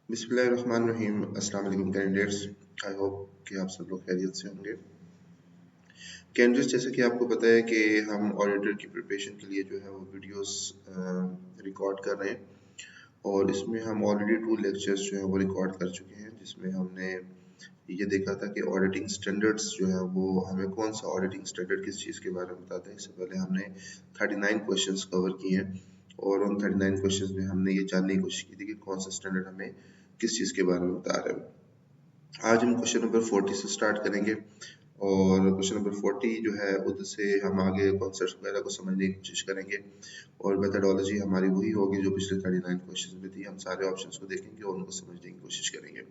बिस्मिल्लाहिर्रहमानिर्रहीम। अस्सलाम वालेकुम कैंडिडेट्स। आई होप कि आप सब लोग खैरियत से होंगे। कैंडिडेट्स, जैसे कि आपको पता है कि हम ऑडिटर की प्रिपरेशन के लिए जो है वो वीडियोस रिकॉर्ड कर रहे हैं और इसमें हम ऑलरेडी 2 लेक्चर्स जो है वो रिकॉर्ड कर चुके हैं, जिसमें हमने ये देखा था कि ऑडिटिंग स्टैंडर्ड्स जो है वो हमें कौन सा ऑडिटिंग स्टैंडर्ड किस चीज़ के बारे में बताता है। इससे पहले हमने 39 क्वेश्चंस कवर किए हैं और उन 39 क्वेश्चंस में हमने ये जानने की कोशिश की थी कि कौन सा स्टैंडर्ड हमें किस चीज़ के बारे में बता रहा है। आज हम क्वेश्चन नंबर 40 से स्टार्ट करेंगे और क्वेश्चन नंबर 40 जो है उधर से हम आगे कॉन्सेप्ट वगैरह को समझने की कोशिश करेंगे और मेथडोलॉजी हमारी वही होगी जो पिछले 39 क्वेश्चन में थी। हम सारे ऑप्शंस को देखेंगे और उनको समझने की कोशिश करेंगे।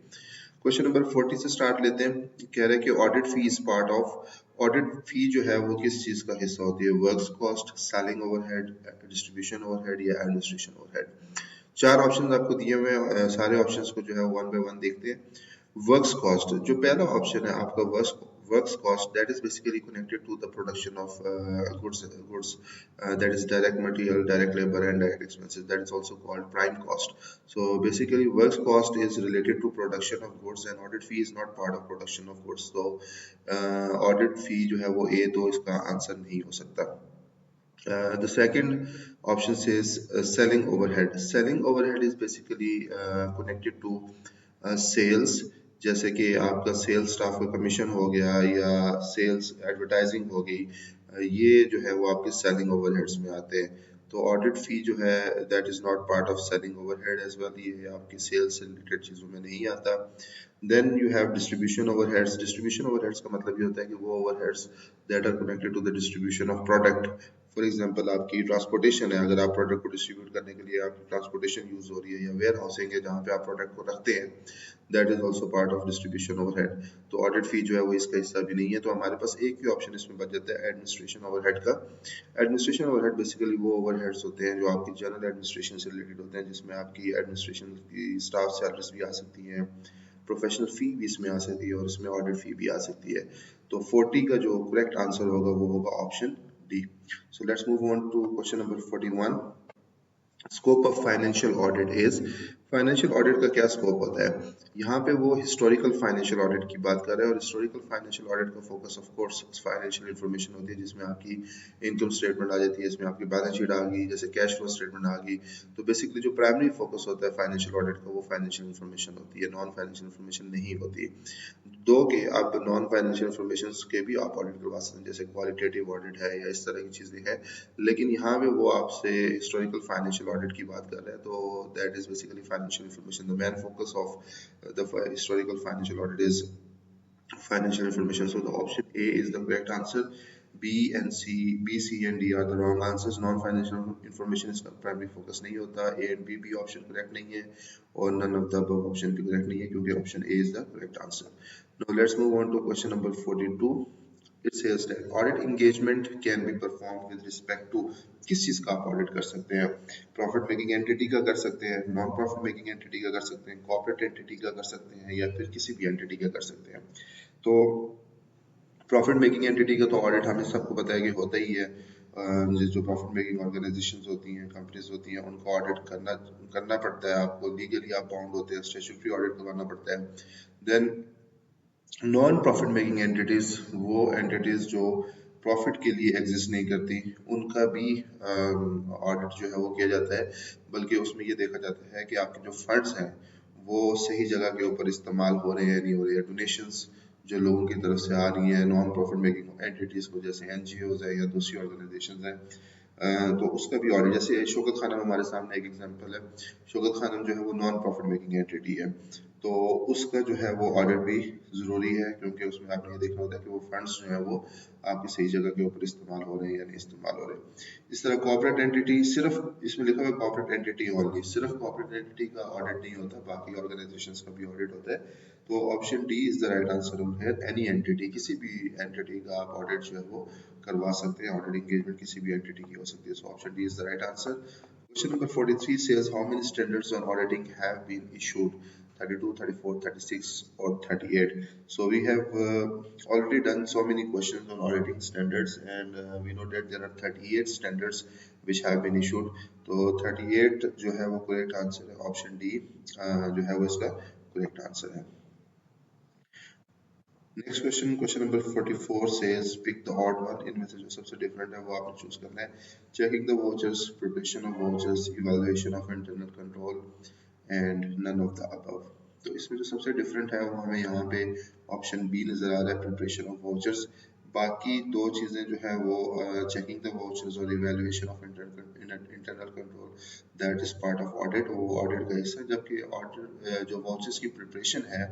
क्वेश्चन नंबर 40 से स्टार्ट लेते हैं। कह रहे हैं कि audit fee is part of, audit fee जो है वो किस चीज़ का हिस्सा होती है? Works cost, selling overhead, distribution overhead या एडमिनिस्ट्रेशन ओवरहेड। चार ऑप्शन आपको दिए हुए हैं, सारे ऑप्शंस को जो है वन बाय वन देखते हैं। वर्क्स कॉस्ट, जो पहला ऑप्शन है आपका works cost, that is basically connected to the production of goods, that is direct material, direct labor and direct expenses, that is also called prime cost. So basically works cost is related to production of goods and audit fee is not part of production of goods. So audit fee जो है वो A तो इसका answer नहीं हो सकता। The second option says selling overhead. Selling overhead is basically connected to sales, जैसे कि आपका सेल्स स्टाफ का कमीशन हो गया या सेल्स एडवर्टाइजिंग हो गई, ये जो है वो आपके सेलिंग ओवरहेड्स में आते हैं। तो ऑडिट फी जो है that is not part of selling overhead as well, ये आपकी सेल्स से रिलेटेड चीज़ों में नहीं आता। Then you have distribution overheads. Distribution overheads का मतलब ये होता है कि वो overheads that are connected to the distribution of product. For example आपकी ट्रांसपोर्टेशन है, अगर आप प्रोडक्ट को डिस्ट्रीब्यूट करने के लिए आपकी ट्रांसपोर्टेशन यूज हो रही है या वेयर हाउसिंग है जहाँ पे आप प्रोडक्ट को रखते हैं, that is also part of distribution overhead. तो ऑडिट फी जो है वो इसका हिस्सा भी नहीं है। तो हमारे पास एक ही ऑप्शन इसमें बच जाता है एडमिनिस्ट्रेशन ओवरहेड का। एडमिनिस्ट्रेशन ओवरहेड बेसिकली वो ओवरहेड्स होते हैं जो आपकी जनरल एडमिनिस्ट्रेशन से रिलेटेड होते हैं, जिसमें आपकी एडमिनिस्ट्रेशन की स्टाफ सैलरीज भी आ सकती हैं, प्रोफेशनल फी भी इसमें आ सकती है और इसमें ऑडिट फी भी आ सकती है। तो 40 का जो करेक्ट आंसर होगा वो होगा option D. So let's move on to question number 41. Scope of financial audit is, financial audit का क्या स्कोप होता है? यहाँ पे वो हिस्टोरिकल फाइनेंशियल ऑडिट की बात कर रहे हैं और हिस्टोरिकल फाइनेंशियल ऑडिट का focus of course financial information होती है, जिसमें आपकी इनकम स्टेटमेंट आ जाती है, इसमें आपकी बैलेंस शीट आ गई, जैसे कैश फ्लो स्टेटमेंट आ गई। तो बेसिकली जो प्राइमरी फोकस होता है फाइनेंशियल ऑडिट का वो फाइनेंशियल इंफॉर्मेशन होती है, नॉन फाइनेंशियल इंफॉर्मेशन नहीं होती। दो के आप नॉन फाइनेंशियल इंफॉर्मेशन के भी आप ऑडिट करवा सकते हैं, जैसे क्वालिटेटिव ऑडिट है या इस तरह की चीज़ें हैं, लेकिन यहाँ पे वो आपसे हिस्टोरिकल फाइनेंशियल ऑडिट की बात कर रहे हैं। तो that is basically financial information. The main focus of the historical financial audit is financial information. So the option A is the correct answer. B and C, B, C and D are the wrong answers. Non-financial information इसका primary focus नहीं होता। A and B भी option correct नहीं है और none of the above option भी correct नहीं है, क्योंकि option A is the correct answer. Now let's move on to question number 42. It says that audit engagement can be performed with respect to, किस चीज़ का आप ऑडिट कर सकते हैं? प्रॉफिट मेकिंग एंटिटी का कर सकते हैं, नॉन प्रॉफिट मेकिंग एंटिटी का कर सकते हैं, कॉर्पोरेट एंटिटी का कर सकते हैं या फिर किसी भी एंटिटी का कर सकते हैं। तो प्रॉफिट मेकिंग एंटिटी का तो ऑडिट हमें सबको पता है कि होता ही है। जो प्रॉफिट मेकिंग ऑर्गेनाइजेशंस होती हैं, कंपनीज होती हैं, उनको ऑडिट करना करना पड़ता है, आपको लीगली आप बाउंड होते हैं, स्टैट्यूटरी ऑडिट करवाना पड़ता है। Then non profit making entities, वो एंटिटीज जो प्रॉफिट के लिए एग्जिस्ट नहीं करती, उनका भी ऑडिट जो है वो किया जाता है। बल्कि उसमें ये देखा जाता है कि आपके जो फंड्स हैं वो सही जगह के ऊपर इस्तेमाल हो रहे हैं नहीं हो रहे हैं। डोनेशंस जो लोगों की तरफ से आ रही है नॉन प्रॉफिट मेकिंग एंटिटीज को, जैसे एनजीओज है या दूसरी ऑर्गेनाइजेशन है, तो उसका भी ऑडिट, जैसे शौकत खानम हमारे सामने एक एग्जांपल है। शौकत खानम जो है वो नॉन प्रॉफिट मेकिंग एंटिटी है, तो उसका जो है वो ऑडिट भी ज़रूरी है, क्योंकि उसमें आपने ये देखना होता है कि वो फंड्स जो है वो आपकी सही जगह के ऊपर इस्तेमाल हो रहे हैं या नहीं इस्तेमाल हो रहे हैं। इस तरह कॉर्पोरेट एंटिटी, सिर्फ इसमें लिखा हुआ है कॉर्पोरेट एंटिटी ओनली, सिर्फ कॉर्पोरेट एंटिटी का ऑडिट नहीं होता, बाकी ऑर्गेनाइजेशंस का भी ऑडिट होता है। तो option D is the right answer है। एनी एंटिटी, किसी भी एंटिटी का आप ऑडिट जो है वो करवा सकते हैं, ऑडिट एंगेजमेंट किसी भी एंटिटी की हो सकती है। So option D is the right answer. Question number 43 says how many standards on auditing have been issued? 32, 34, 36 or 38. So we have already done so many questions on auditing standards, and we know that there are 38 standards which have been issued. तो 38 जो है वो correct answer है, option D जो है वो इसका correct answer है। Next question, question number 44 says pick the odd one, इनमें से जो सबसे डिफरेंट है वो आपने चूज करना है। Checking the vouchers, preparation of vouchers, evaluation of internal control and none of the above. तो इसमें जो सबसे डिफरेंट है वो हमें यहाँ पे ऑप्शन बी नजर आ रहा है, प्रिपरेशन ऑफ वाउचर्स। बाकी दो चीज़ें जो है वो चेकिंग द वाउचर्स और evaluation of internal control, that is part of audit, वो ऑडिट का हिस्सा है। जबकि ऑडिट जो वाउचर्स की प्रिपरेशन है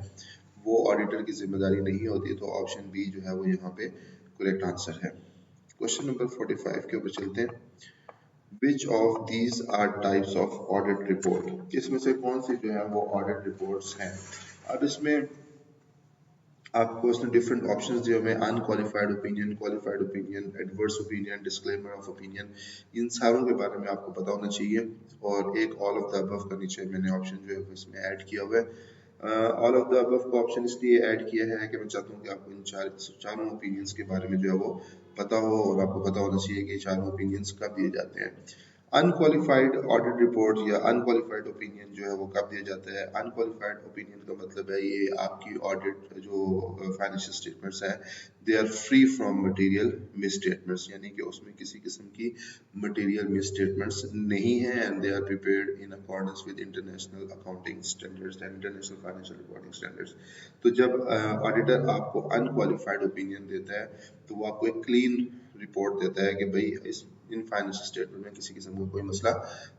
वो ऑडिटर की जिम्मेदारी नहीं होती। तो ऑप्शन बी जो है वो यहाँ पे करेक्ट आंसर है। क्वेश्चन नंबर 45 के ऊपर चलते हैं। Which of these are types of audit report, इसमें से कौन सी जो है वो ऑडिट रिपोर्ट्स हैं। अब इसमें आपको उसने डिफरेंट ऑप्शंस दिए हुए, unqualified opinion, qualified opinion, adverse opinion, disclaimer of opinion. इन सारों के बारे में आपको पता होना चाहिए। और एक ऑल ऑफ द अबव का नीचे मैंने ऑप्शन जो है इसमें ऐड किया हुआ है। ऑल ऑफ द अबव का ऑप्शन इसलिए ऐड किया है कि मैं चाहता हूँ कि आपको इन चारों ओपिनियंस के बारे में जो है वो पता हो, और आपको पता होना चाहिए कि चारों ओपिनियंस कब दिए जाते हैं। अनक्वालिफाइड ऑडिट रिपोर्ट या अनक्वालिफाइड ओपिनियन जो है वो कब दिया जाता है। अनक्वालिफाइड ओपिनियन का मतलब है ये आपकी ऑडिट जो फाइनेंशियल स्टेटमेंट्स हैं they are free from material misstatements, यानी कि उसमें किसी किस्म की मटेरियल मिसस्टेटमेंट्स नहीं है, and they are prepared in accordance with international accounting standards and international financial reporting standards. तो जब ऑडिटर आपको अनक्वालिफाइड ओपिनियन देता है तो वो आपको एक क्लीन रिपोर्ट देता है कि भाई इस इन फाइनेंशियल स्टेटमेंट में किसी किस्म का कोई मसला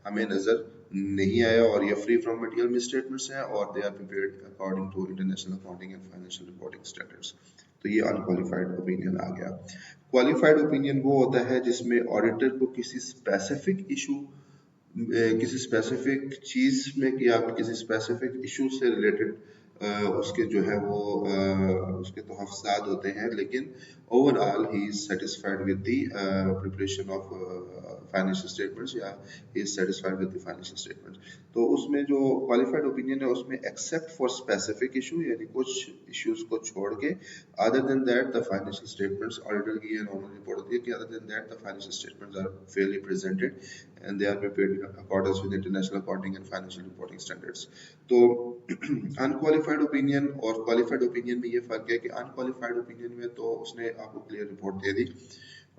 हमें नजर नहीं आया, और ये फ्री फ्रॉम मटेरियल मिसस्टेटमेंट्स हैं, और they are prepared according to international accounting and financial reporting standards. तो ये अनक्वालिफाइड ओपिनियन आ गया। क्वालिफाइड ओपिनियन वो होता है जिसमें ऑडिटर को किसी स्पेसिफिक इशू, किसी स्पेसिफिक चीज में या किसी स्पेसिफिक इशू से रिलेटेड उसके जो है वो उसके तहफ़्फ़ुज़ात होते हैं, लेकिन overall he is satisfied with the preparation of financial statements, या he is satisfied with the financial statements. तो उसमें जो क्वालिफाइड ओपिनियन है उसमें एक्सेप्ट फॉर स्पेसिफिक इशू, यानी कुछ इश्यूज को छोड़ के, other than that the financial statements, auditor की ये नॉर्मल रिपोर्ट होती है कि other than that the financial statements are fairly presented and they are prepared in accordance with international accounting and financial reporting standards. तो unqualified opinion और qualified opinion में ये फर्क है कि अनक्वालिफाइड ओपिनियन में तो उसने आपको क्लियर रिपोर्ट दे दी,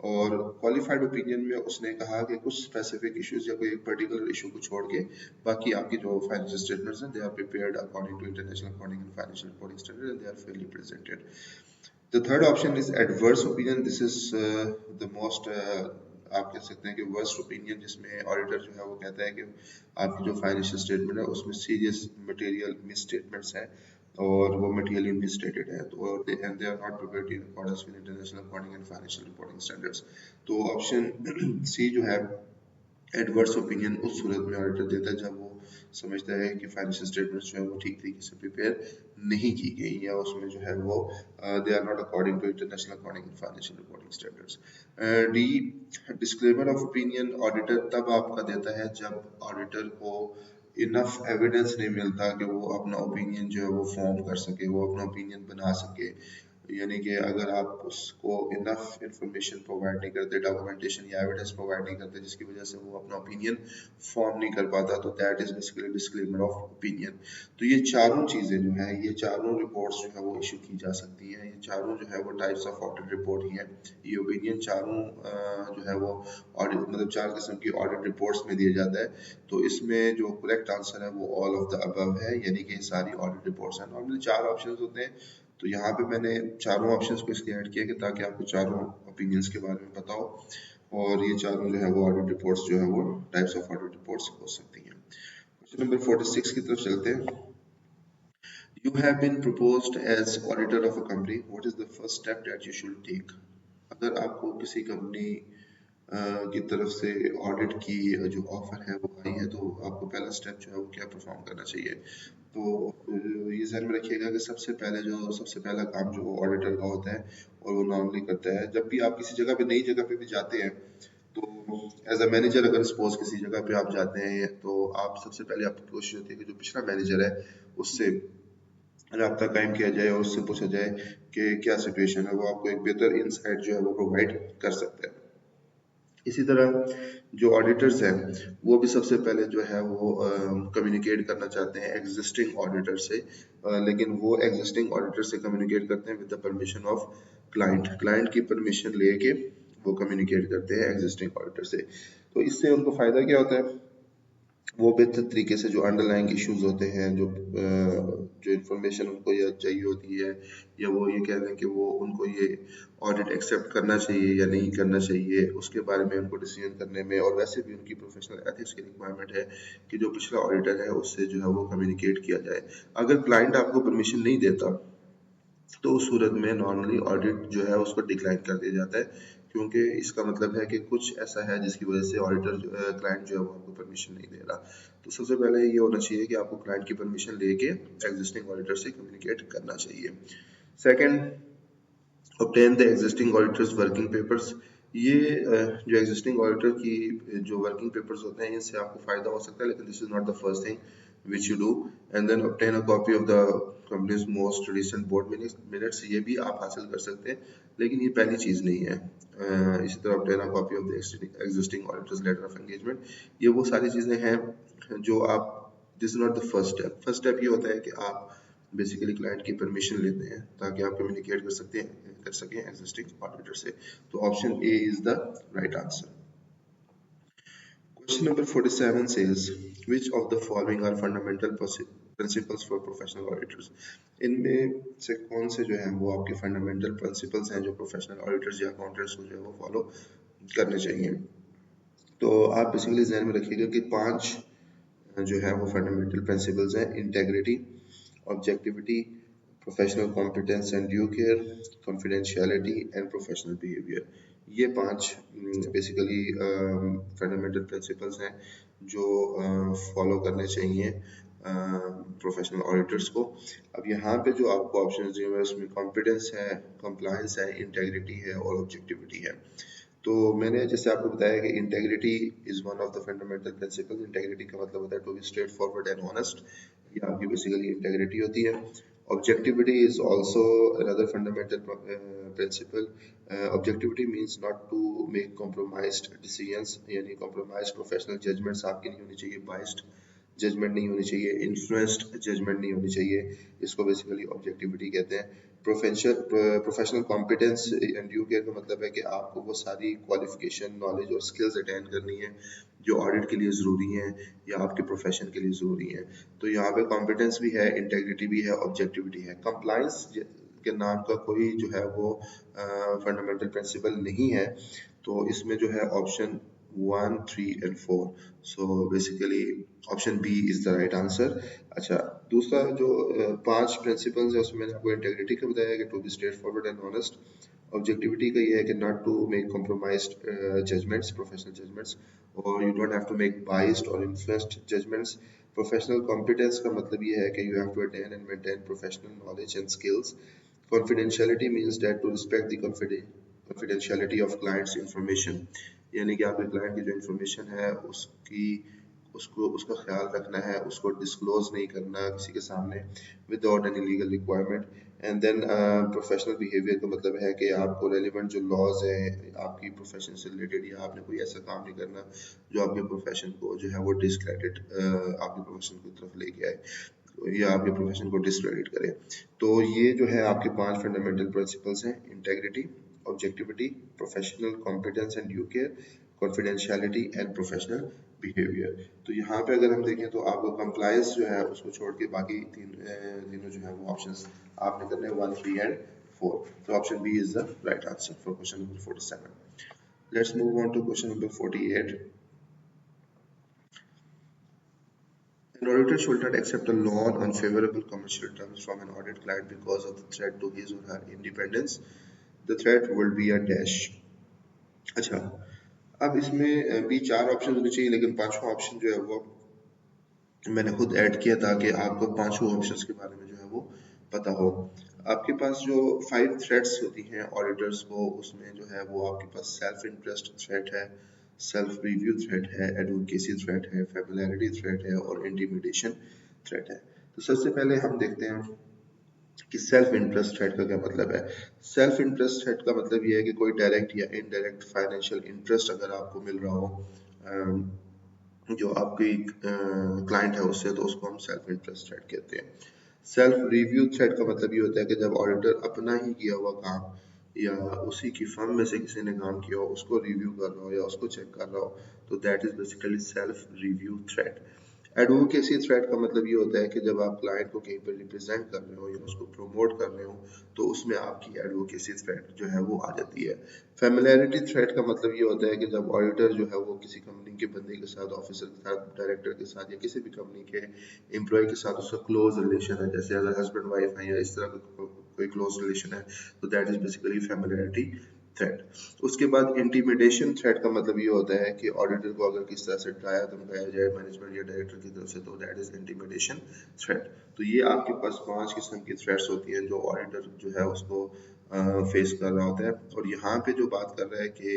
और क्वालिफाइड ओपिनियन में उसने कहा कि कुछ स्पेसिफिक इश्यूज या कोई एक पर्टिकुलर इशू को छोड़ के बाकी आपकी जो फाइनेंशियल स्टेटमेंट्स हैं they are prepared according to international accounting and financial reporting standard and they are fairly presented. The third option is adverse opinion. This is the most आप कह सकते हैं कि वर्स्ट ओपिनियन, जिसमें ऑडिटर जो है वो कहता है कि आपकी जो फाइनेंशियल स्टेटमेंट है उसमें सीरियस मटेरियल मिस स्टेटमेंट्स हैं और वो मटेरियली मिसस्टेटेड है, तो and they are not prepared in accordance with international accounting and financial reporting standards. तो ऑप्शन सी जो है एडवर्स ओपिनियन उस सूरत में ऑडिटर देता है जब वो समझता है कि फाइनेंशियल स्टेटमेंट्स जो है वो ठीक तरीके से प्रिपेयर नहीं की गई, या उसमें जो है वो they are not according to international accounting and financial reporting standards. D, disclaimer of opinion auditor तब आपका देता है जब ऑडिटर को इनफ एविडेंस नहीं मिलता कि वो अपना ओपिनियन जो है वो फॉर्म कर सके, वो अपना ओपिनियन बना सके। यानी कि अगर आप उसको इनफ इंफॉर्मेशन प्रोवाइड नहीं करते, डॉक्यूमेंटेशन या एविडेंस प्रोवाइड नहीं करते जिसकी वजह से वो अपना ओपिनियन फॉर्म नहीं कर पाता, तो that is basically disclaimer of opinion. तो ये चारों चीज़ें जो हैं, ये चारों रिपोर्ट्स जो है वो इशू की जा सकती हैं, ये चारों जो है वो टाइप्स ऑफ ऑडिट रिपोर्ट ही है। ये ओपिनियन चारों जो है वो ऑडिट मतलब चार किस्म की ऑडिट रिपोर्ट्स में दिया जाता है। तो इसमें जो करेक्ट आंसर है वो ऑल ऑफ द अबव है, यानी कि सारी ऑडिट रिपोर्ट्स हैं। नॉर्मली चार ऑप्शंस होते हैं, तो यहाँ पे मैंने चारों ऑप्शंस को इसलिए ऐड किया कि ताकि आपको चारों ओपिनियंस के बारे में पता हो, और ये चारों जो है वो ऑडिट रिपोर्ट्स जो है वो टाइप्स ऑफ ऑडिट रिपोर्ट्स हो सकती हैं। क्वेश्चन नंबर 46 की तरफ चलते हैं। You have been proposed as auditor of a company. What is the first step that you should take? अगर आपको किसी कंपनी की तरफ से ऑडिट की जो ऑफर है वो आई है, तो आपको पहला स्टेप जो है वो क्या परफॉर्म करना चाहिए। तो ये ध्यान में रखिएगा कि सबसे पहला काम जो ऑडिटर का होता है और वो नॉर्मली करता है, जब भी आप किसी जगह पे नई जगह पे भी जाते हैं, तो एज अ मैनेजर अगर सपोज किसी जगह पे आप जाते हैं, तो आप सबसे पहले आपकी कोशिश होती है कि जो पिछला मैनेजर है उससे राब्ता कायम किया जाए और उससे पूछा जाए कि क्या सिचुएशन है, वो आपको एक बेहतर इंसाइट जो है वो प्रोवाइड कर सकता है। इसी तरह जो ऑडिटर्स हैं वो भी सबसे पहले जो है वो कम्युनिकेट करना चाहते हैं एग्जिस्टिंग ऑडिटर से, लेकिन वो एग्जिस्टिंग ऑडिटर से कम्युनिकेट करते हैं with the permission of client की परमिशन लेके वो कम्युनिकेट करते हैं एग्जिस्टिंग ऑडिटर से। तो इससे उनको फ़ायदा क्या होता है, वो बेहतर तरीके से जो अंडरलाइंग इश्यूज होते हैं, जो इन्फॉर्मेशन उनको या चाहिए होती है, या वो ये कह लें कि वो उनको ये ऑडिट एक्सेप्ट करना चाहिए या नहीं करना चाहिए, उसके बारे में उनको डिसीजन करने में, और वैसे भी उनकी प्रोफेशनल एथिक्स की रिक्वायरमेंट है कि जो पिछला ऑडिटर है उससे जो है वो कम्युनिकेट किया जाए। अगर क्लाइंट आपको परमिशन नहीं देता तो उस सूरत में नॉर्मली ऑडिट जो है उसको डिक्लाइन कर दिया जाता है, क्योंकि इसका मतलब है कि कुछ ऐसा है जिसकी वजह से ऑडिटर क्लाइंट जो है वो आपको परमिशन नहीं दे रहा। तो सबसे पहले ये होना चाहिए कि आपको क्लाइंट की परमिशन लेके एग्जिस्टिंग ऑडिटर से कम्युनिकेट करना चाहिए। Second, obtain the existing auditors working papers। ये जो एग्जिस्टिंग ऑडिटर की जो वर्किंग पेपर्स होते हैं इनसे आपको फायदा हो सकता है, लेकिन this is not the first thing which you do. And then obtain a copy of the company's most recent board minutes, ये भी आप हासिल कर सकते हैं, लेकिन ये पहली चीज़ नहीं है। इसी तरह obtain a copy of the existing auditors letter of engagement, ये वो सारी चीज़ें हैं जो आप, this is not the first step. First step ये होता है कि आप बेसिकली क्लाइंट की परमिशन लेते हैं ताकि आप कम्युनिकेट कर सकें एग्जिस्टिंग ऑडिटर से। तो option A is the right answer. Question number 47 says which of the following are fundamental principles for professional auditors। इनमें से कौन से जो है वो आपके फंडामेंटल प्रिंसिपल्स हैं जो प्रोफेशनल ऑडिटर्स या अकाउंटेंट्स को जो है वो फॉलो करने चाहिए। तो आप बेसिकली ध्यान में रखिएगा कि 5 जो है वो फंडामेंटल प्रिंसिपल्स हैं: integrity, objectivity, professional competence and due care, confidentiality and professional behaviour. ये 5 बेसिकली फंडामेंटल प्रिंसिपल्स हैं जो फॉलो करने चाहिए प्रोफेशनल ऑडिटर्स को। अब यहाँ पे जो आपको ऑप्शन दिए हुए हैं उसमें कॉम्पिटेंस है, कंप्लायंस है, इंटेग्रिटी है और ऑब्जेक्टिविटी है। तो मैंने जैसे आपको बताया कि integrity is one of the fundamental principle. Integrity का मतलब होता है to be straight forward and honest, ये आपकी बेसिकली इंटेग्रिटी होती है। Objectivity is also another fundamental principle. Objectivity means not to make compromised decisions, यानी कॉम्प्रोमाइज्ड प्रोफेशनल जजमेंट्स आपकी नहीं होनी चाहिए, बाइस्ड जजमेंट नहीं होनी चाहिए, इन्फ्लुएंस्ड जजमेंट नहीं होनी चाहिए, इसको बेसिकली ऑब्जेक्टिविटी कहते हैं। Professional competence and due care का मतलब है कि आपको वो सारी क्वालिफिकेशन, नॉलेज और स्किल्स अटेंड करनी है जो ऑडिट के लिए ज़रूरी हैं या आपके प्रोफेशन के लिए ज़रूरी हैं। तो यहाँ पे कॉम्पिटेंस भी है, इंटेग्रिटी भी है, ऑब्जेक्टिविटी है। कंप्लायंस के नाम का कोई जो है वो फंडामेंटल प्रिंसिपल नहीं है, तो इसमें जो है option 1, 3 and 4, so basically option B is the right answer. अच्छा, दूसरा जो 5 प्रिंसिपल्स है उसमें मैंने आपको इंटेग्रिटी का बताया कि to be straight forward and honest. Objectivity का ये है कि not to make compromised judgements, professional judgements, और you don't have to make biased और इन्फ्लुएंस्ड जजमेंट्स। प्रोफेशनल कॉम्पिटेंस का मतलब ये है कि you have to attain and maintain professional knowledge and skills. Confidentiality means that to respect the confidentiality of clients information, यानी कि आपके क्लाइंट की जो इंफॉर्मेशन है उसका ख्याल रखना है, उसको डिस्क्लोज नहीं करना किसी के सामने without any legal requirement. And then professional behaviour का मतलब है कि आपको रेलिवेंट जो लॉज है आपकी प्रोफेशन से रिलेटेड, या आपने कोई ऐसा काम नहीं करना जो आपके प्रोफेशन को जो है वो डिसक्रेडिट आपके प्रोफेशन की तरफ लेके आए या आपके प्रोफेशन को डिसक्रेडिट करे। तो ये जो है आपके 5 फंडामेंटल प्रिंसिपल्स हैं: integrity, objectivity, professional competence and due care, confidentiality and professional behaviour. तो यहाँ पे अगर हम देखें तो आपको कंप्लायंस जो है उसको छोड़ के बाकी तीनों जो है वो ऑप्शंस आपने करने 1, 3 एंड 4। तो option B is the right answer for question number 47। Let's move on to question number 48। An auditor should not accept a non-unfavorable commercial terms from an audit client because of the threat to his or her independence. The threat will be a dash। अच्छा, अब इसमें भी 4 option होने चाहिए, लेकिन पांचवा option जो है वो मैंने खुद ऐड किया ताकि आपको पांचों ऑप्शंस के बारे में जो है वो पता हो। आपके पास जो 5 थ्रेट्स होती हैं ऑडिटर्स को, उसमें जो है वो आपके पास सेल्फ इंटरेस्ट थ्रेट है, सेल्फ रिव्यू थ्रेट है, एडवोकेसी थ्रेट है, फेमिलियरिटी थ्रेट है और इंटिमिडेशन थ्रेट है। तो सबसे पहले हम देखते हैं कि सेल्फ इंटरेस्ट थ्रेट का क्या मतलब है। सेल्फ इंटरेस्ट थ्रेट का मतलब ये है कि कोई डायरेक्ट या इनडायरेक्ट फाइनेंशियल इंटरेस्ट अगर आपको मिल रहा हो जो आपकी क्लाइंट है उससे, तो उसको हम सेल्फ इंटरेस्ट थ्रेट कहते हैं। सेल्फ रिव्यू थ्रेट का मतलब ये होता है कि जब ऑडिटर अपना ही किया हुआ काम या उसी की फर्म में से किसी ने काम किया हो उसको रिव्यू कर रहा हो या उसको चेक कर रहा हो, तो that is basically self review threat. Advocacy threat का मतलब ये होता है कि जब आप क्लाइंट को कहीं पर रिप्रेजेंट कर रहे हो या उसको प्रमोट कर रहे हो, तो उसमें आपकी एडवोकेसी थ्रेट जो है वो आ जाती है। फेमिलियरिटी थ्रेट का मतलब ये होता है कि जब ऑडिटर जो है वो किसी कंपनी के बंदे के साथ, ऑफिसर के साथ, डायरेक्टर के साथ या किसी भी कंपनी के एम्प्लॉय के साथ उसका क्लोज रिलेशन है, जैसे अगर हस्बैंड वाइफ है या इस तरह का कोई क्लोज रिलेशन है, तो that is basically familiarity threat. उसके बाद इंटिमिडेशन थ्रेट का मतलब ये होता है कि ऑडिटर को अगर किस तरह से डराया धमकाया जाए मैनेजमेंट या डायरेक्टर की तरफ से, तो दैट इज इंटिमिडेशन थ्रेट। तो ये आपके पास 5 किस्म की थ्रेट्स होती हैं जो ऑडिटर जो है उसको फेस कर रहा होता है। और यहाँ पे जो बात कर रहा है कि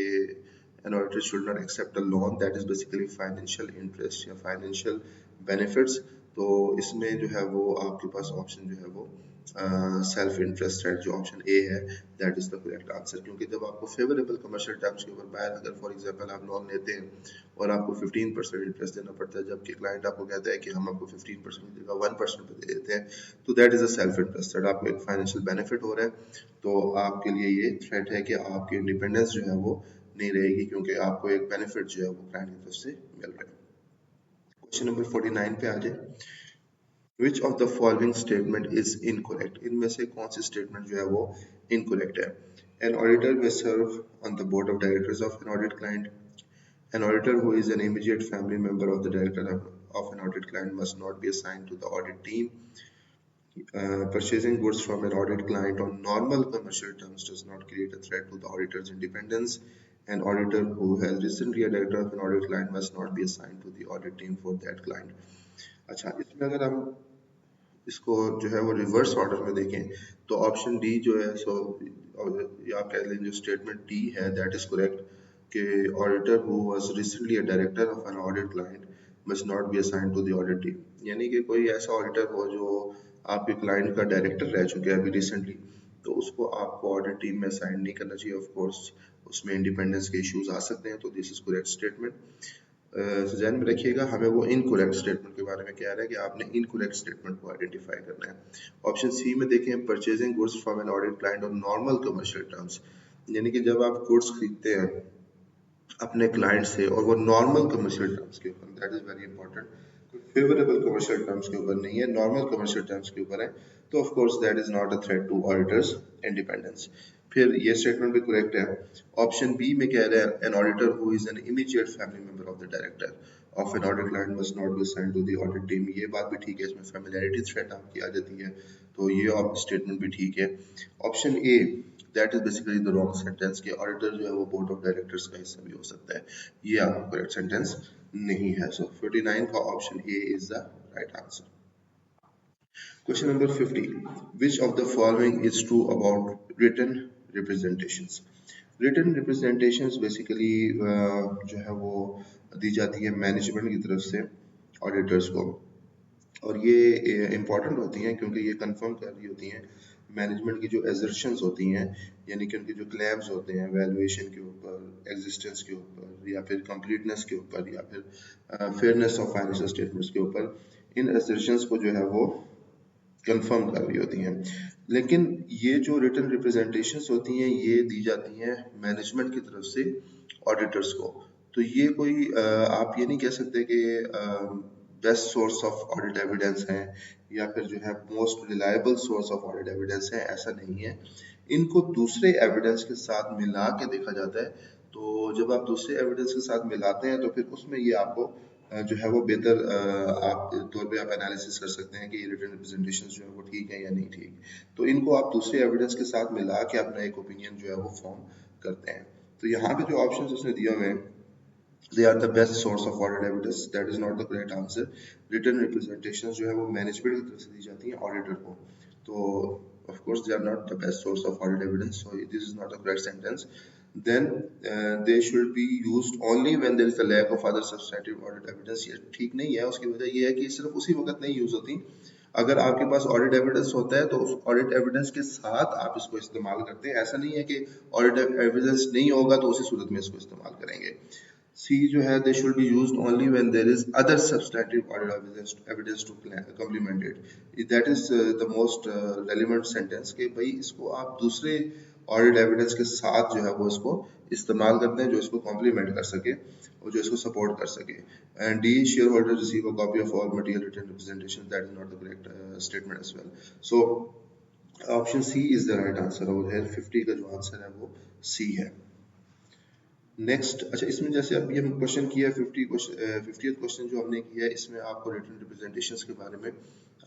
an auditor should not accept a loan, that is basically financial interest या financial benefits। तो इसमें जो है वो आपके पास ऑप्शन जो है वो सेल्फ इंटरेस्ट है, जो ऑप्शन ए है, that is the correct answer. क्योंकि जब आपको फेवरेबल कमर्शियल टर्म्स के ऊपर बाय, अगर फॉर एग्जांपल आप लोन लेते हैं और आपको 15% इंटरेस्ट देना पड़ता है, जबकि क्लाइंट आपको कहता है कि हम आपको 15% देगा 1% पे दे देते हैं, तो that is a self interested, आपको एक फाइनेंशियल बेनिफिट हो रहा है। तो आपके लिए ये थ्रेट है कि आपकी इंडिपेंडेंस जो है वो नहीं रहेगी, क्योंकि आपको एक बेनिफिट जो है वो क्लाइंट की तरफ से मिल रहा है। क्वेश्चन नंबर 49 पे आ जाए। विच of the following statement is incorrect, इनमें से कौन सी स्टेटमेंट जो है वो इनकोरेक्ट है। An auditor may serve on the board of directors of an audit client. An auditor who is an immediate family member of the director of an audit client must not be assigned to the audit team. Purchasing goods from an audit client on normal commercial terms does not create a threat to the auditor's independence. An auditor who has recently a director of an audit client must not be assigned to the audit team for that client. अच्छा, इसमें अगर हम इसको जो है वो reverse order में देखें, तो ऑप्शन डी जो है सो, या आप कह लें जो स्टेटमेंट डी है दैट इज करेक्ट, कि auditor who was recently a director of an audit client must not be assigned to the audit team. यानी कि कोई ऐसा ऑडिटर हो जो आपके क्लाइंट का डायरेक्टर रह चुके हैं अभी रिसेंटली, तो उसको आपको ऑडिट टीम में असाइन नहीं करना चाहिए। ऑफ कोर्स उसमें इंडिपेंडेंस के इश्यूज आ सकते हैं, तो दिस इज करेक्ट स्टेटमेंट। ध्यान में रखिएगा, हमें वो इनकोरेक्ट स्टेटमेंट के बारे में कह रहा है कि आपने इनकोरेक्ट स्टेटमेंट को आइडेंटिफाई करना है। ऑप्शन सी में देखें, purchasing goods from N audit client on normal commercial terms, यानी कि जब आप गुड्स खरीदते हैं अपने क्लाइंट से और वो नॉर्मल कमर्शियल टर्म्स के ऊपर, दैट इज वेरी इंपॉर्टेंट, कोई फेवरेबल कमर्शियल टर्म्स के ऊपर नहीं है, नॉर्मल कमर्शियल टर्म्स के ऊपर है, तो of course that is not a threat to auditor's independence. फिर ये स्टेटमेंट भी करेक्ट है। ऑप्शन बी में कह रहा है, an auditor who is an immediate family member of the director of an audit client must not be assigned to the audit team. ये बात भी ठीक है, इसमें फैमिलियरिटी थ्रेट आपकी आ जाती है, तो ये स्टेटमेंट भी ठीक है। Option A, that is basically the wrong sentence, कि ऑडिटर जो है वो बोर्ड ऑफ डायरेक्टर्स का हिस्सा भी हो सकता है, ये आपका करेक्ट सेंटेंस नहीं है। सो 49 का option A is the right answer. Question number 50, which of the following is true about written representations. Written representations basically जो है वो दी जाती है मैनेजमेंट की तरफ से ऑडिटर्स को, और ये इम्पॉर्टेंट होती हैं क्योंकि ये कंफर्म कर रही होती हैं मैनेजमेंट की जो एजर्शंस होती हैं, यानी कि उनके जो क्लेम्स होते हैं वैल्यूएशन के ऊपर, एग्जिस्टेंस के ऊपर, या फिर कंप्लीटनेस के ऊपर, या फिर फेयरनेस ऑफ फाइनेंशियल स्टेटमेंट्स के ऊपर, इन एजर्शंस को जो है वो कंफर्म कर रही होती हैं। लेकिन ये जो रिटन रिप्रेजेंटेशंस होती हैं ये दी जाती हैं मैनेजमेंट की तरफ से ऑडिटर्स को, तो ये कोई आप ये नहीं कह सकते कि best source of audit evidence है या फिर जो है most reliable source of audit evidence है, ऐसा नहीं है। इनको दूसरे एविडेंस के साथ मिला के देखा जाता है, तो जब आप दूसरे एविडेंस के साथ मिलाते हैं तो फिर उसमें ये आपको जो है वो बेहतर आप तौर पे आप एनालिसिस कर सकते हैं कि ये रिटन रिप्रेजेंटेशन जो है वो ठीक है या नहीं ठीक। तो इनको आप दूसरे एविडेंस के साथ मिला के अपना एक ओपिनियन जो है वो फॉर्म करते हैं। तो यहाँ पे जो ऑप्शन उसने दिए हुए हैं, they are the best source of audit evidence, that is not the correct answer। written representations जो है वो मैनेजमेंट की तरफ से दी जाती हैं ऑडिटर को, तो of course they are not the best source of audit evidence, so this is not the correct sentence। then they should be used only when there is a lack of other substantive audit evidence. ये ठीक नहीं है, उसकी वजह ये है कि सिर्फ उसी वक्त नहीं यूज होती। अगर आपके पास ऑडिट एविडेंस होता है तो उस ऑडिट एविडेंस के साथ आप इसको इस्तेमाल करते हैं। ऐसा नहीं है कि ऑडिट एविडेंस नहीं होगा तो उसी सूरत में इसको इस्तेमाल करेंगे। सी जो है, they should be used only when there is other substantive audit evidence to complement it. That is the most relevant sentence कि भाई इसको आप दूसरे ऑडिट एविडेंस के साथ जो है वो इसको इस्तेमाल करते हैं जो इसको कॉम्प्लीमेंट कर सके और जो इसको सपोर्ट कर सके। And D, shareholder receive a copy of all material written representation, that is not the correct statement as well. So option C is the right answer over here. 50 का जो answer है वो सी है। Next, अच्छा इसमें जैसे अब ये क्वेश्चन किया 50th क्वेश्चन जो हमने किया है, इसमें आपको रिटन रिप्रेजेंटेशंस के बारे में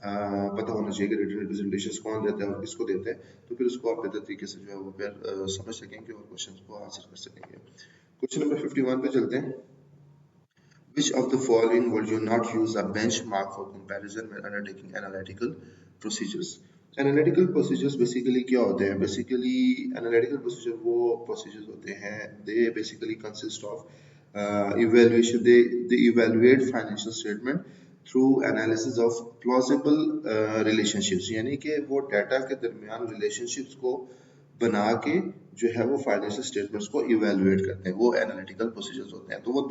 पता होना चाहिए कि रिटन रिप्रेजेंटेशंस कौन देता है और किसको देते हैं, तो फिर उसको आप बेहतर तरीके से जो है वो फिर समझ सकेंगे और क्वेश्चन को आंसर कर सकेंगे। क्वेश्चन नंबर 51 पे चलते हैं। Which of the following would you not use a benchmark for comparison when undertaking analytical procedures? Analytical procedures basically क्या होते हैं? Basically analytical procedure वो procedures होते हैं, they basically consist of evaluation. They evaluate financial statement through analysis of plausible relationships, यानी कि वो data के दरमियान relationships को बना के जो है वो फाइनेंशियल स्टेटमेंट्स को इवेलुएट करते हैं, वो एनालिटिकल प्रोसीजर्स होते हैं। तो वो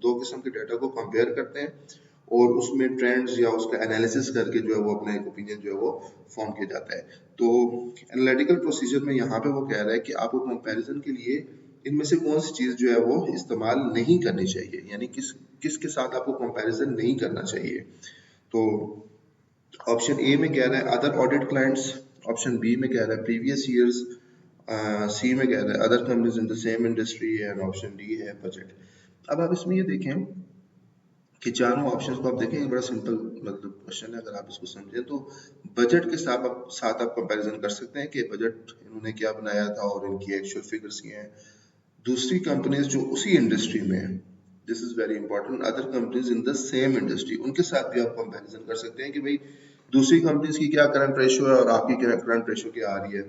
दो किस्म के डाटा को कंपेयर करते हैं और उसमें ट्रेंड्स या उसका एनालिसिस करके जो है वो अपना एक ओपिनियन जो है वो फॉर्म किया जाता है। तो एनालिटिकल प्रोसीजर में यहाँ पे वो कह रहा है कि आपको कंपैरिजन के लिए इनमें से कौन सी चीज जो है वो इस्तेमाल नहीं करनी चाहिए, यानी किसके साथ आपको कंपैरिजन नहीं करना चाहिए। तो ऑप्शन ए में कह रहा है other audit clients, option B में कह रहा है प्रीवियस ईयर्स, सी में कह रहा है other companies in the same industry, and option D है बजट। अब आप इसमें ये देखें कि चारों ऑप्शंस को आप देखें, ये बड़ा सिंपल मतलब क्वेश्चन है, अगर आप इसको समझें तो बजट के साथ आप कंपैरिजन कर सकते हैं कि बजट इन्होंने क्या बनाया था और इनकी एक्चुअल फिगर्स क्या हैं। दूसरी कंपनीज जो उसी इंडस्ट्री में है, this is very important, other companies in the same industry, उनके साथ भी आप कंपैरिजन कर सकते हैं कि भाई दूसरी कंपनीज की क्या करंट रेशियो है और आपकी करंट रेशियो क्या आ रही है।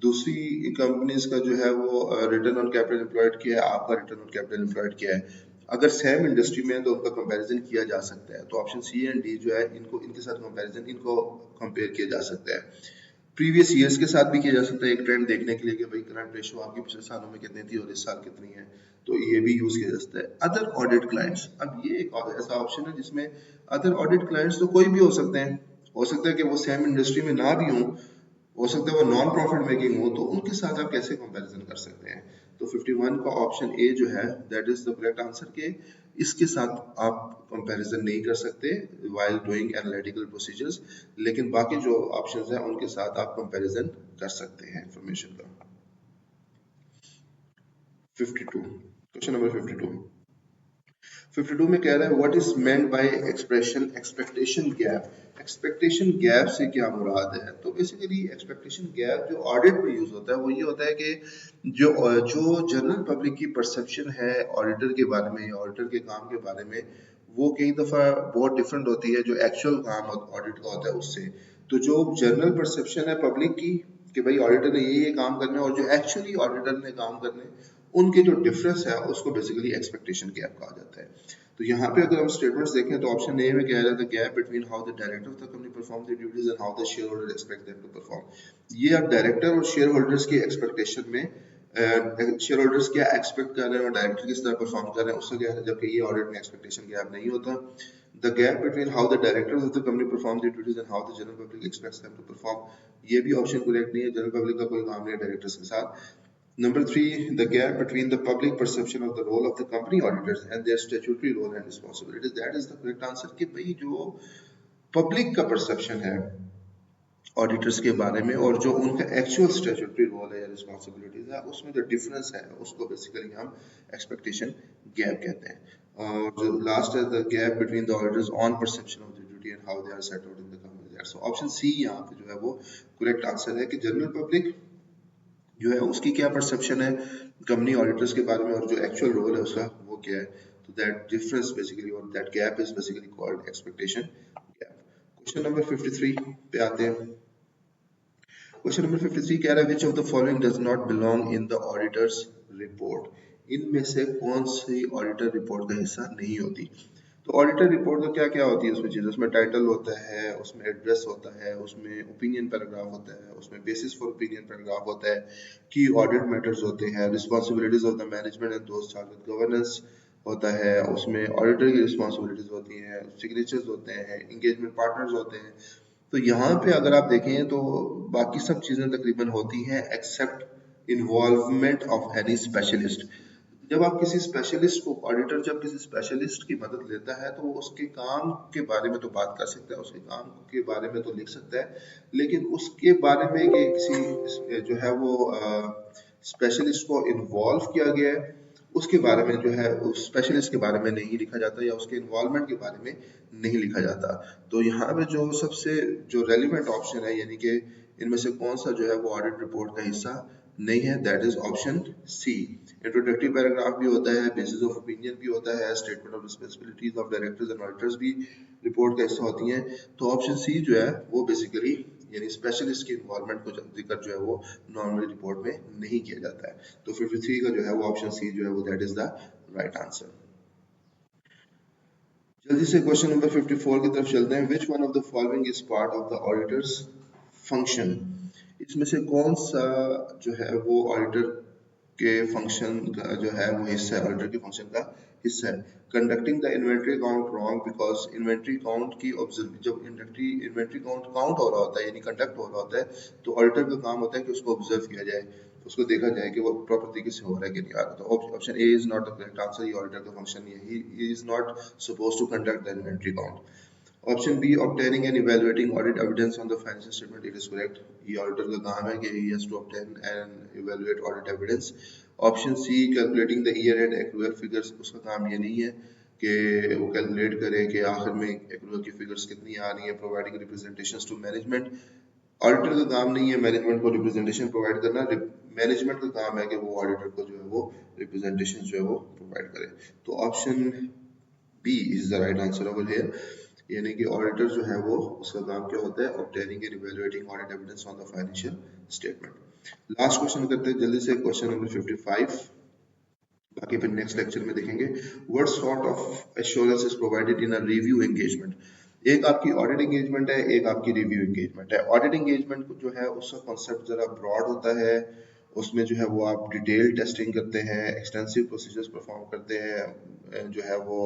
दूसरी कंपनीज का जो है वो रिटर्न ऑन कैपिटल एम्प्लॉयड क्या है, आपका रिटर्न ऑन कैपिटल एम्प्लॉयड क्या है। अगर सेम इंडस्ट्री में है तो उनका कंपैरिजन किया जा सकता है। तो ऑप्शन सी एंड डी जो है इनको इनके साथ कंपैरिजन इनको कंपेयर किया जा सकता है। प्रीवियस ईयर्स के साथ भी किया जा सकता है एक ट्रेंड देखने के लिए कि भाई करंट रेशियो आपकी पिछले सालों में कितनी थी और इस साल कितनी है, तो ये भी यूज किया जा सकता है। अदर ऑडिट क्लाइंट्स, अब ये एक ऐसा ऑप्शन है जिसमें अदर ऑडिट क्लाइंट्स तो कोई भी हो सकते हैं, हो सकता है कि वो सेम इंडस्ट्री में ना भी हो सकता है वो नॉन प्रॉफिट मेकिंग हो, तो उनके साथ आप कैसे कंपैरिजन कर सकते हैं। तो 51 का ऑप्शन ए जो है that is the correct answer के इसके साथ आप कंपैरिजन नहीं कर सकते व्हाइल डूइंग एनालिटिकल प्रोसीजर्स, लेकिन बाकी जो ऑप्शंस हैं उनके साथ आप कंपैरिजन कर सकते हैं इंफॉर्मेशन का। 52, क्वेश्चन नंबर 52। 52 में कह रहा है what is meant by expression expectation gap. Expectation gap से क्या मुराद है? तो बेसिकली एक्सपेक्टेशन गैप जो ऑडिट में यूज होता है वो ये होता है कि जो जो जनरल पब्लिक की परसेप्शन है ऑडिटर के बारे में, ऑडिटर के काम के बारे में, वो कई दफा बहुत डिफरेंट होती है जो एक्चुअल काम ऑडिट का होता है उससे। तो जो जनरल परसेप्शन है पब्लिक की कि भाई ऑडिटर ने ये काम करना है और जो एक्चुअली ऑडिटर ने काम करने, उनके जो डिफरेंस है उसको बेसिकली एक्सपेक्टेशन गैप कहा जाता है। तो यहाँ पे अगर हम स्टेटमेंट्स देखें तो ऑप्शन ए में कह रहा था gap between how the director of the company perform the duties and how the shareholder expect them to perform. ये अब डायरेक्टर और शेयर होल्डर्स की एक्सपेक्टेशन में शेयर होल्डर्स क्या एक्सपेक्ट कर रहे हैं और डायरेक्टर किस तरह परफॉर्म कर रहे हैं उससे क्या है, जबकि ये ऑडिट में एक्सपेक्टेशन गैप नहीं होता। The gap between how the director of the company perform the duties and how the general public expects them to perform, ये भी ऑप्शन करेक्ट नहीं है, जनरल पब्लिक का कोई काम नहीं है डायरेक्टर्स के साथ। Number three, the gap between the public perception of the role of the company auditors and their statutory role and responsibilities. That is the correct answer कि भाई जो पब्लिक का परसेप्शन है ऑडिटर्स के बारे में और जो उनका एक्चुअल स्टैट्यूटरी रोल है या रिस्पॉन्सिबिलिटीज है उसमें जो डिफरेंस है उसको बेसिकली हम एक्सपेक्टेशन गैप कहते हैं। और जो लास्ट है the gap between the auditors own perception of the duty and how they are set out in the company. So option C यहाँ पे जो है वो करेक्ट आंसर है कि जनरल पब्लिक जो है उसकी क्या परसेप्शन है कंपनी ऑडिटर्स के बारे में और जो एक्चुअल रोल है उसका वो क्या है। तो दैट डिफरेंस बेसिकली और that gap is basically called expectation gap. Question number 53 पे आते हैं। क्वेश्चन नंबर 53 कह रहा है विच of the following does not belong in the auditors report. इनमें से कौन सी ऑडिटर रिपोर्ट का हिस्सा नहीं होती। तो ऑडिटर रिपोर्ट तो क्या क्या होती है उसमें चीज़, उसमें टाइटल होता है, उसमें एड्रेस होता है, उसमें ओपिनियन पैराग्राफ होता है, उसमें बेसिस फॉर ओपिनियन पैराग्राफ होता है, की ऑडिट मैटर्स होते हैं, responsibilities of the management and दोस्त चार्ज विद गवर्नेंस होता है, उसमें ऑडिटर की रिस्पॉन्सिबिलिटीज होती हैं, सिग्नेचर्स होते हैं, इंगेजमेंट पार्टनर्स होते हैं। तो यहाँ पे अगर आप देखें तो बाकी सब चीज़ें तकरीबन होती हैं except involvement of any specialist. जब आप किसी स्पेशलिस्ट को, ऑडिटर जब किसी स्पेशलिस्ट की मदद लेता है तो वो उसके काम के बारे में तो बात कर सकता है, उसके काम के बारे में तो लिख सकता है, लेकिन उसके बारे में कि किसी जो है वो स्पेशलिस्ट को इन्वॉल्व किया गया है उसके बारे में जो है उस स्पेशलिस्ट के बारे में नहीं लिखा जाता या उसके इन्वॉल्वमेंट के बारे में नहीं लिखा जाता। तो यहाँ पे जो सबसे जो रेलिवेंट ऑप्शन है, यानी कि इनमें से कौन सा जो है वो ऑडिट रिपोर्ट का हिस्सा नहीं है, that is option C. Introductory paragraph भी होता है, बेसिस ऑफ ओपिनियन भी होता है, statement of responsibilities of directors and auditors भी रिपोर्ट का हिस्सा होती हैं। तो ऑप्शन सी जो है वो बेसिकली यानी स्पेशलिस्ट की इन्वॉल्वमेंट को जिक्र जो है वो नॉर्मली रिपोर्ट में नहीं किया जाता है। तो 53 का जो है वो ऑप्शन सी जो है वो that is the right answer. जल्दी से क्वेश्चन नंबर 54 की तरफ चलते हैं। Which one of the following is part of the auditors function. इसमें से कौन सा जो है वो ऑडिटर के फंक्शन का जो है वो हिस्सा है, ऑडिटर के फंक्शन का हिस्सा है। Conducting the inventory count wrong because inventory count की ऑब्जर्व, जब इन्वेंट्री काउंट हो रहा होता है यानी कंडक्ट हो रहा होता है तो ऑडिटर का काम होता है कि उसको ऑब्जर्व किया जाए, उसको देखा जाए कि वो प्रॉपर तरीके से हो रहा है कि नहीं आ रहा। तो option A is not the correct answer, ये ऑडिटर का फंक्शन नहीं है, he is not suppose to conduct the inventory count. Option B obtaining and evaluating audit evidence on the financial statement, it is correct। ये auditor का काम है कि he has to obtain and evaluate audit evidence। Option C calculating the year end accrual figures, उसका काम ये नहीं है कि वो कैलकुलेट करे कि आखिर में accrual की फिगर्स कितनी आ रही है। Providing representations to management, auditor का काम नहीं है मैनेजमेंट को रिप्रेजेंटेशन प्रोवाइड करना, मैनेजमेंट का काम है कि वो ऑडिटर को जो है वो रिप्रेजेंटेशन जो है वो प्रोवाइड करे। तो option B is the right answer over here, यानी कि ऑडिटर जो है वो उसका काम क्या होता है, obtaining and evaluating audit evidence on the financial statement. Last question करते हैं जल्दी से, क्वेश्चन नंबर 55, बाकी फिर नेक्स्ट लेक्चर में देखेंगे। What sort of assurance is provided in a review engagement. एक आपकी ऑडिट एंगेजमेंट है, एक आपकी रिव्यू एंगेजमेंट है। ऑडिट एंगेजमेंट जो है उसका कॉन्सेप्ट जरा ब्रॉड होता है, उसमें जो है वो आप डिटेल टेस्टिंग करते हैं, एक्सटेंसिव प्रोसीजर्स परफॉर्म करते हैं, जो है वो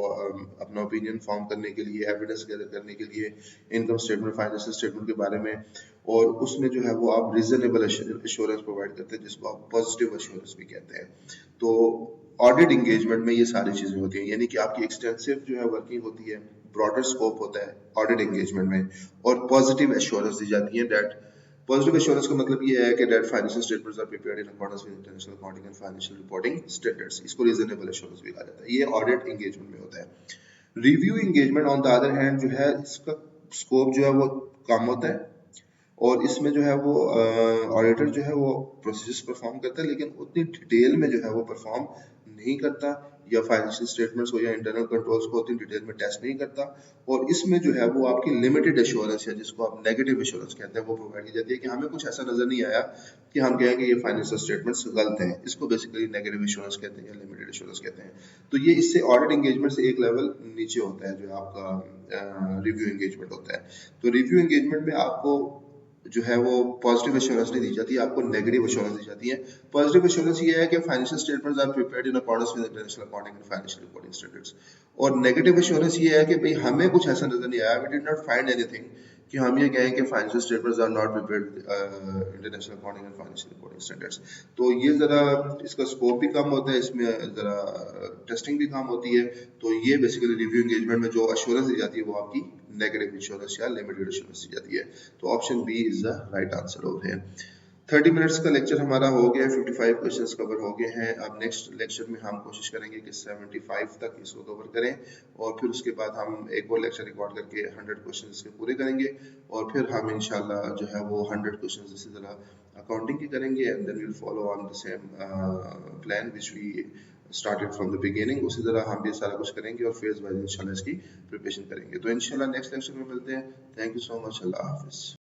अपना ओपिनियन फॉर्म करने के लिए, एविडेंस गैदर करने के लिए इनकम स्टेटमेंट, फाइनेंशियल स्टेटमेंट के बारे में, और उसमें जो है वो आप रीजनेबल एश्योरेंस प्रोवाइड करते हैं जिसको आप पॉजिटिव एश्योरेंस भी कहते हैं। तो ऑडिट एंगेजमेंट में ये सारी चीजें होती हैं, यानी कि आपकी एक्सटेंसिव जो है वर्किंग होती है, ब्रॉडर स्कोप होता है ऑडिट एंगेजमेंट में, और पॉजिटिव एश्योरेंस दी जाती है। दैट पॉजिटिव एश्योरेंस का मतलब ये है कि that financial statements are prepared in accordance with international accounting and financial reporting standards, इसको रीजनेबल एश्योरेंस भी कहा जाता है। ये ऑडिट एंगेजमेंट में होता है। Review engagement on the other hand जो है इसका स्कोप जो है वो कम होता है, और इसमें जो है वो ऑडिटर जो है वो प्रोसीजर्स परफॉर्म करता है लेकिन उतनी डिटेल में जो है वो परफॉर्म नहीं करता, या फाइनेंशियल स्टेटमेंट्स को या इंटरनल कंट्रोल्स को उतनी डिटेल में टेस्ट नहीं करता, और इसमें जो है वो आपकी लिमिटेड एश्योरेंस है जिसको आप नेगेटिव एश्योरेंस कहते हैं वो प्रोवाइड की जाती है कि हमें कुछ ऐसा नजर नहीं आया कि हम कहें कि ये फाइनेंशियल स्टेटमेंट्स गलत हैं, इसको बेसिकली नेगेटिव एश्योरेंस कहते हैं या लिमिटेड एश्योरेंस कहते हैं। तो ये इससे ऑडिट एंगेजमेंट से एक लेवल नीचे होता है जो आपका रिव्यू एंगेजमेंट होता है। तो रिव्यू एंगेजमेंट में आपको जो है वो पॉजिटिव एश्योरेंस नहीं दी जाती, आपको नेगेटिव एश्योरेंस दी जाती है। पॉजिटिव एश्योरेंस ये है कि financial statements are prepared in accordance with international accounting and financial reporting standards, और नेगेटिव एश्योरेंस ये है कि भाई हमें कुछ ऐसा नजर नहीं आया, we did not find anything कि हम ये कहें कि financial statements are not prepared international accounting and financial reporting standards. तो ये जरा इसका स्कोप भी कम होता है, इसमें जरा टेस्टिंग भी कम होती है। तो ये बेसिकली रिव्यू एंगेजमेंट में जो एश्योरेंस दी जाती है वो आपकी नेगेटिव एश्योरेंस या लिमिटेड एश्योरेंस दी जाती है। तो option B is the right answer over here. 30 minutes का लेक्चर हमारा हो गया, 55 क्वेश्चंस कवर हो गए हैं। अब नेक्स्ट लेक्चर में हम कोशिश करेंगे कि 75 तक इसको कवर करें, और फिर उसके बाद हम एक और लेक्चर रिकॉर्ड करके 100 क्वेश्चन इसके पूरे करेंगे, और फिर हम इंशाल्लाह जो है वो 100 क्वेश्चन इसी तरह अकाउंटिंग के करेंगे, and then we will follow on the same plan which we started from the beginning. उसी तरह हम भी सारा कुछ करेंगे और फेज वाइज इंशाल्लाह इसकी प्रिपरेशन करेंगे। तो इंशाल्लाह नेक्स्ट लेक्चर में मिलते हैं। Thank you so much, Allah Hafiz.